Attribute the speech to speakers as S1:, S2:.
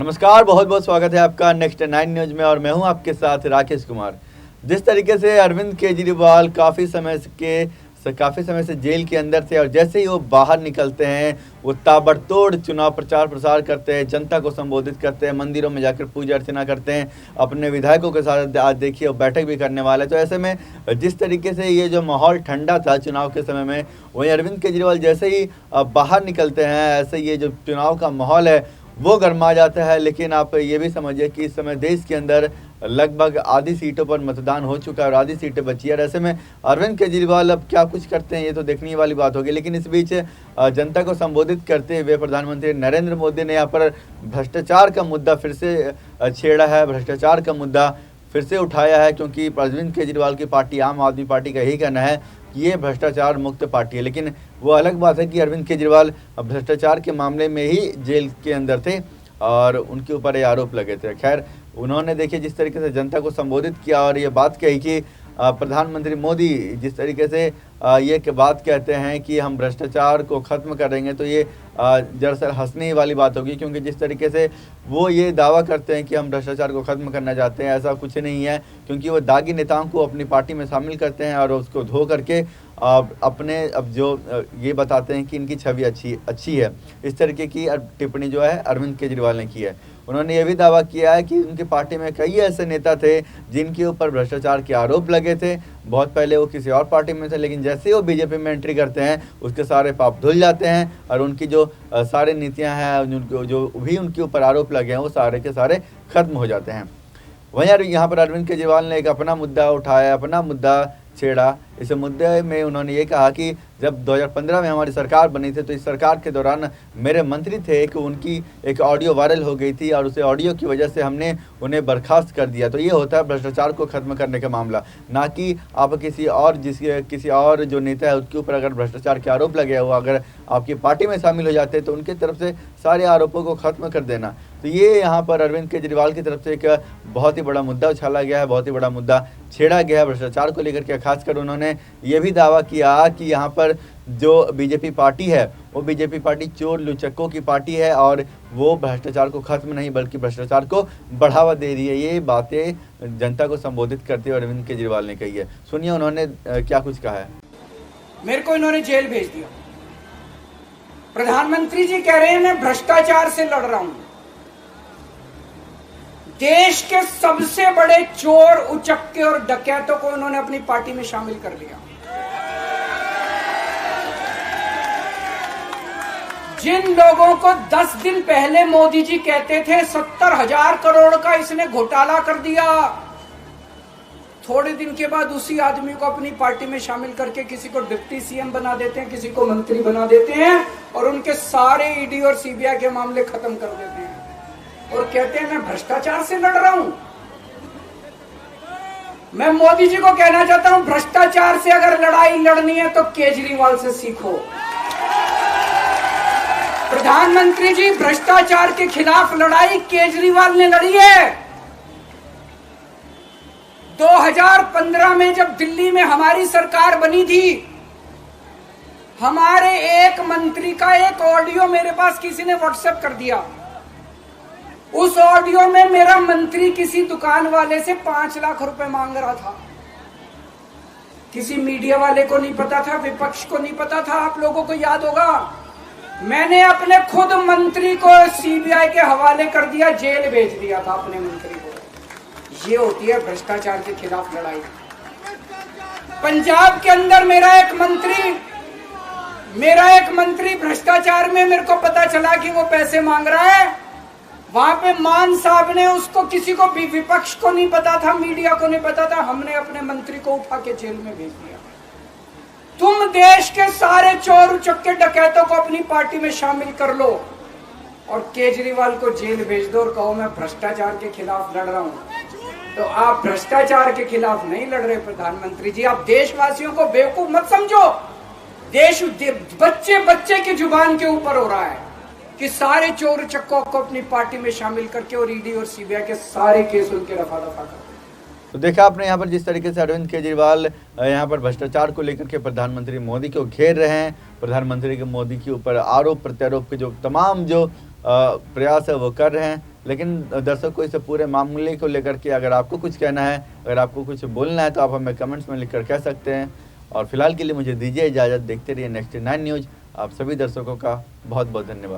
S1: नमस्कार, बहुत बहुत स्वागत है आपका नेक्स्ट 9 न्यूज में और मैं हूं आपके साथ राकेश कुमार। जिस तरीके से अरविंद केजरीवाल काफ़ी समय से जेल के अंदर थे और जैसे ही वो बाहर निकलते हैं वो ताबड़तोड़ चुनाव प्रचार प्रसार करते हैं, जनता को संबोधित करते हैं, मंदिरों में जाकर पूजा अर्चना करते हैं, अपने विधायकों के साथ आज देखिए वो बैठक भी करने वाले। तो ऐसे में जिस तरीके से ये जो माहौल ठंडा था चुनाव के समय में, वहीं अरविंद केजरीवाल जैसे ही बाहर निकलते हैं ऐसे ये जो चुनाव का माहौल है वो गर्मा जाता है। लेकिन आप ये भी समझिए कि इस समय देश के अंदर लगभग आधी सीटों पर मतदान हो चुका है और आधी सीटें बची है। और ऐसे में अरविंद केजरीवाल अब क्या कुछ करते हैं ये तो देखने वाली बात होगी। लेकिन इस बीच जनता को संबोधित करते हुए प्रधानमंत्री नरेंद्र मोदी ने यहाँ पर भ्रष्टाचार का मुद्दा फिर से छेड़ा है, भ्रष्टाचार का मुद्दा फिर से उठाया है, क्योंकि अरविंद केजरीवाल की पार्टी आम आदमी पार्टी का यही कहना है कि ये भ्रष्टाचार मुक्त पार्टी है। लेकिन वो अलग बात है कि अरविंद केजरीवाल भ्रष्टाचार के मामले में ही जेल के अंदर थे और उनके ऊपर ये आरोप लगे थे। खैर, उन्होंने देखिए जिस तरीके से जनता को संबोधित किया और ये बात कही कि प्रधानमंत्री मोदी जिस तरीके से ये बात कहते हैं कि हम भ्रष्टाचार को ख़त्म करेंगे, तो ये दरअसल हंसने वाली बात होगी, क्योंकि जिस तरीके से वो ये दावा करते हैं कि हम भ्रष्टाचार को ख़त्म करना चाहते हैं, ऐसा कुछ नहीं है। क्योंकि वो दागी नेताओं को अपनी पार्टी में शामिल करते हैं और उसको धो करके अपने अब जो ये बताते हैं कि इनकी छवि अच्छी है। इस तरीके की टिप्पणी जो है अरविंद केजरीवाल ने की है। उन्होंने ये भी दावा किया है कि उनकी पार्टी में कई ऐसे नेता थे जिनके ऊपर भ्रष्टाचार के आरोप लगे थे। बहुत पहले वो किसी और पार्टी में थे, लेकिन जैसे ही वो बीजेपी में एंट्री करते हैं उसके सारे पाप धुल जाते हैं और उनकी जो सारे नीतियां हैं, जो भी उनके ऊपर आरोप लगे हैं, वो सारे के सारे खत्म हो जाते हैं। वहीं यहाँ पर अरविंद केजरीवाल ने एक अपना मुद्दा उठाया, अपना मुद्दा छेड़ा। इस मुद्दे में उन्होंने ये कहा कि जब 2015 में हमारी सरकार बनी थी तो इस सरकार के दौरान मेरे मंत्री थे कि उनकी एक ऑडियो वायरल हो गई थी और उसे ऑडियो की वजह से हमने उन्हें बर्खास्त कर दिया। तो ये होता है भ्रष्टाचार को खत्म करने का मामला, ना कि आप किसी और जो नेता है उसके ऊपर अगर भ्रष्टाचार के आरोप लगे हो, अगर आपकी पार्टी में शामिल हो जाते हैं तो उनकी तरफ से सारे आरोपों को खत्म कर देना। तो ये यहाँ पर अरविंद केजरीवाल की तरफ से एक बहुत ही बड़ा मुद्दा उछाला गया है, बहुत ही बड़ा मुद्दा छेड़ा गया है भ्रष्टाचार को लेकर के। खासकर उन्होंने ये भी दावा किया कि यहाँ पर जो बीजेपी पार्टी है वो बीजेपी पार्टी चोर लुचक्कों की पार्टी है और वो भ्रष्टाचार को खत्म नहीं बल्कि भ्रष्टाचार को बढ़ावा दे रही है। ये बातें जनता को संबोधित करते हुए अरविंद केजरीवाल ने कही है। सुनिए उन्होंने क्या कुछ कहा है।
S2: मेरे को इन्होंने जेल भेज दिया। प्रधानमंत्री जी कह रहे हैं मैं भ्रष्टाचार से लड़ रहा हूं। देश के सबसे बड़े चोर, उचक्के और डकैतों को उन्होंने अपनी पार्टी में शामिल कर लिया। जिन लोगों को 10 दिन पहले मोदी जी कहते थे 70,000 करोड़ का इसने घोटाला कर दिया, थोड़े दिन के बाद उसी आदमी को अपनी पार्टी में शामिल करके किसी को डिप्टी सीएम बना देते हैं, किसी को मंत्री बना देते हैं और उनके सारे ईडी और सीबीआई के मामले खत्म कर देते हैं और कहते हैं मैं भ्रष्टाचार से लड़ रहा हूं। मैं मोदी जी को कहना चाहता हूं, भ्रष्टाचार से अगर लड़ाई लड़नी है तो केजरीवाल से सीखो। प्रधानमंत्री जी, भ्रष्टाचार के खिलाफ लड़ाई केजरीवाल ने लड़ी है। 2015 में जब दिल्ली में हमारी सरकार बनी थी, हमारे एक मंत्री का एक ऑडियो मेरे पास किसी ने व्हाट्सएप कर दिया। उस ऑडियो में मेरा मंत्री किसी दुकान वाले से 5 लाख रुपए मांग रहा था। किसी मीडिया वाले को नहीं पता था, विपक्ष को नहीं पता था। आप लोगों को याद होगा, मैंने अपने खुद मंत्री को सीबीआई के हवाले कर दिया, जेल भेज दिया था अपने मंत्री को। ये होती है भ्रष्टाचार के खिलाफ लड़ाई। पंजाब के अंदर मेरा एक मंत्री भ्रष्टाचार में, मेरे को पता चला कि वो पैसे मांग रहा है। वहां पे मान साहब ने उसको, किसी को भी, विपक्ष को नहीं पता था, मीडिया को नहीं पता था, हमने अपने मंत्री को उठा के जेल में भेज दिया। तुम देश के सारे चोर उचक्के डकैतों को अपनी पार्टी में शामिल कर लो और केजरीवाल को जेल भेज दो और कहो मैं भ्रष्टाचार के खिलाफ लड़ रहा हूं। तो आप भ्रष्टाचार के खिलाफ नहीं लड़ रहे प्रधानमंत्री जी। आप देशवासियों को बेवकूफ मत समझो। देश बच्चे बच्चे की जुबान के ऊपर हो रहा है कि सारे चोर चक्कों को अपनी पार्टी में शामिल करके और ईडी और सीबीआई के सारे केस उनके रफा दफा कर।
S1: तो देखा आपने यहाँ पर जिस तरीके से अरविंद केजरीवाल यहाँ पर भ्रष्टाचार को लेकर के प्रधानमंत्री मोदी को घेर रहे हैं। प्रधानमंत्री के मोदी के ऊपर आरोप प्रत्यारोप के जो तमाम जो प्रयास है वो कर रहे हैं। लेकिन दर्शक को इस पूरे मामले को लेकर के अगर आपको कुछ कहना है, अगर आपको कुछ बोलना है, तो आप हमें कमेंट्स में लिखकर कह सकते हैं। और फिलहाल के लिए मुझे दीजिए इजाज़त। देखते रहिए नेक्स्ट 9 न्यूज़। आप सभी दर्शकों का बहुत बहुत धन्यवाद।